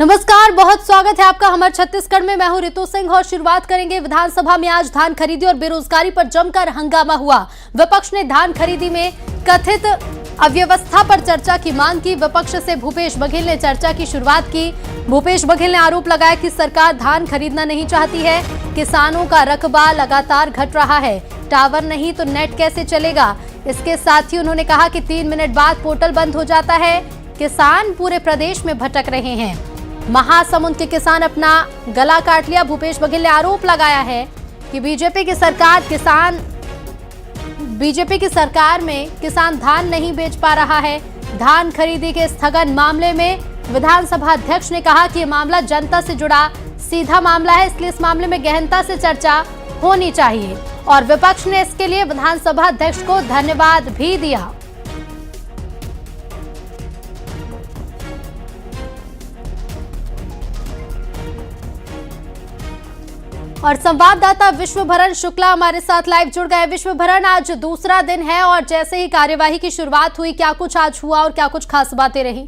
नमस्कार, बहुत स्वागत है आपका हमारे छत्तीसगढ़ में। मैं हूं रितु सिंह और शुरुआत करेंगे विधानसभा में आज धान खरीदी और बेरोजगारी पर जमकर हंगामा हुआ। विपक्ष ने धान खरीदी में कथित अव्यवस्था पर चर्चा की मांग की। विपक्ष से भूपेश बघेल ने चर्चा की शुरुआत की। भूपेश बघेल ने आरोप लगाया कि सरकार धान खरीदना नहीं चाहती है। किसानों का रकबा लगातार घट रहा है। टावर नहीं तो नेट कैसे चलेगा। इसके साथ ही उन्होंने कहा कि 3 मिनट बाद पोर्टल बंद हो जाता है। किसान पूरे प्रदेश में भटक रहे हैं। महासमुंद के किसान अपना गला काट लिया। भूपेश बघेल ने आरोप लगाया है कि बीजेपी की सरकार में किसान धान नहीं बेच पा रहा है। धान खरीदी के स्थगन मामले में विधानसभा अध्यक्ष ने कहा कि यह मामला जनता से जुड़ा सीधा मामला है, इसलिए इस मामले में गहनता से चर्चा होनी चाहिए। और विपक्ष ने इसके लिए विधानसभा अध्यक्ष को धन्यवाद भी दिया। और संवाददाता विश्वभरण शुक्ला हमारे साथ लाइव जुड़ गए। विश्वभरण, आज दूसरा दिन है और जैसे ही कार्यवाही की शुरुआत हुई, क्या कुछ आज हुआ और क्या कुछ खास बातें रही?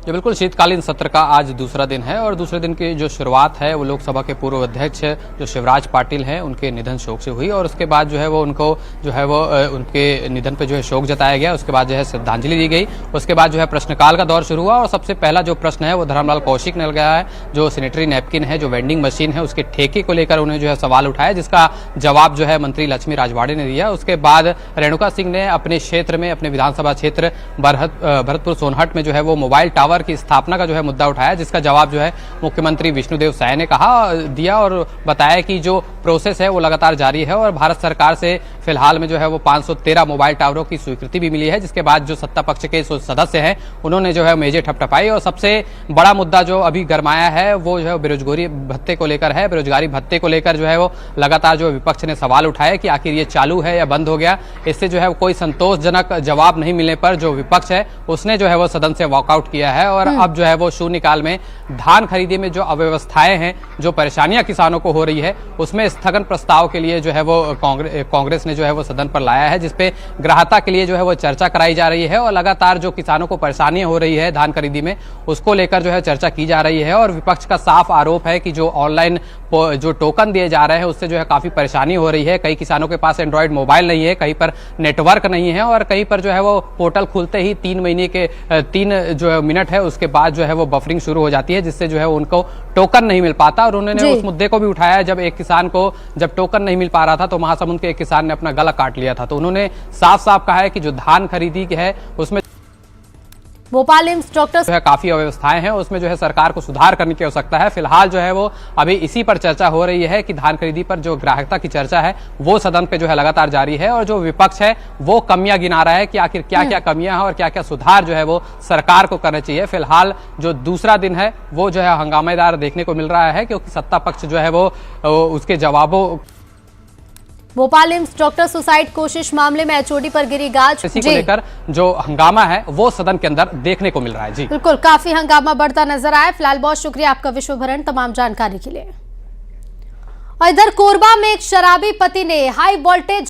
ये बिल्कुल शीतकालीन सत्र का आज दूसरा दिन है और दूसरे दिन की जो शुरुआत है वो लोकसभा के पूर्व अध्यक्ष जो शिवराज पाटिल हैं उनके निधन शोक से हुई और उसके बाद जो है वो उनको जो है वो उनके निधन पे जो है शोक जताया गया। उसके बाद जो है श्रद्धांजलि दी गई। उसके बाद जो है प्रश्नकाल का दौर शुरू हुआ और सबसे पहला जो प्रश्न है वो धर्मलाल कौशिक ने लगाया है। जो सैनिटरी नैपकिन है, जो वेंडिंग मशीन है, उसके ठेके को लेकर उन्हें जो है सवाल उठाया, जिसका जवाब जो है मंत्री लक्ष्मी राजवाड़े ने दिया। उसके बाद रेणुका सिंह ने अपने क्षेत्र में, अपने विधानसभा क्षेत्र भरतपुर सोनहट में जो है वो मोबाइल टावर की स्थापना का जो है मुद्दा उठाया, जिसका जवाब जो है मुख्यमंत्री विष्णुदेव साय ने दिया और बताया कि जो प्रोसेस है वो लगातार जारी है और भारत सरकार से फिलहाल में जो है वो 513 मोबाइल टावरों की स्वीकृति भी मिली है। जिसके बाद जो सत्ता पक्ष के सदस्य हैं उन्होंने जो है मेजें ठपठपाई और सबसे बड़ा मुद्दा जो अभी गरमाया है वो जो है बेरोजगारी भत्ते को लेकर है। बेरोजगारी भत्ते को लेकर जो है वो लगातार जो विपक्ष ने सवाल उठाए कि आखिर ये चालू है या बंद हो गया। इससे जो है कोई संतोषजनक जवाब नहीं मिलने पर जो विपक्ष है उसने जो है वो सदन से वॉकआउट किया है और अब जो है वो शून्यकाल में धान खरीदी में जो अव्यवस्थाएं हैं, जो परेशानियां किसानों को हो रही है, उसमें स्थगन प्रस्ताव के लिए जो है वो कांग्रेस ने जो है वो सदन पर लाया है, जिसपे ग्राह्यता के लिए जो है वो चर्चा कराई जा रही है और लगातार जो किसानों को परेशानियां हो रही है धान खरीदी में उसको लेकर जो है चर्चा की जा रही है। और विपक्ष का साफ आरोप है कि जो ऑनलाइन जो टोकन दिए जा रहे हैं उससे जो है काफी परेशानी हो रही है। कई किसानों के पास एंड्रॉइड मोबाइल नहीं है, कहीं पर नेटवर्क नहीं है और कहीं पर जो है वो पोर्टल खुलते ही 3 जो मिनट है उसके बाद जो है वो बफरिंग शुरू हो जाती है, जिससे जो है उनको टोकन नहीं मिल पाता। और उन्होंने उस मुद्दे को भी उठाया, जब एक किसान को जब टोकन नहीं मिल पा रहा था तो महासमुंद के एक किसान ने अपना गला काट लिया था। तो उन्होंने साफ साफ कहा है कि जो धान खरीदी है उसमें भोपाल एम्स डॉक्टर जो है काफी अव्यवस्थाएं हैं, उसमें जो है सरकार को सुधार करने की आवश्यकता है। फिलहाल जो है वो अभी इसी पर चर्चा हो रही है कि धान खरीदी पर जो ग्राह्यता की चर्चा है वो सदन पे जो है लगातार जारी है और जो विपक्ष है वो कमियां गिना रहा है कि आखिर क्या क्या कमियां हैं और क्या क्या सुधार जो है वो सरकार को करना चाहिए। फिलहाल जो दूसरा दिन है वो जो है हंगामेदार देखने को मिल रहा है, क्योंकि सत्ता पक्ष जो है वो उसके जवाबों भोपाल एम्स डॉक्टर सुसाइड कोशिश मामले में एचओडी पर गिरी गाज, इसी को लेकर जो हंगामा है वो सदन के अंदर देखने को मिल रहा है। जी बिल्कुल, काफी हंगामा बढ़ता नजर आया। फिलहाल बहुत शुक्रिया आपका विश्वभरण तमाम जानकारी के लिए। और इधर कोरबा में एक शराबी पति ने हाई वोल्टेज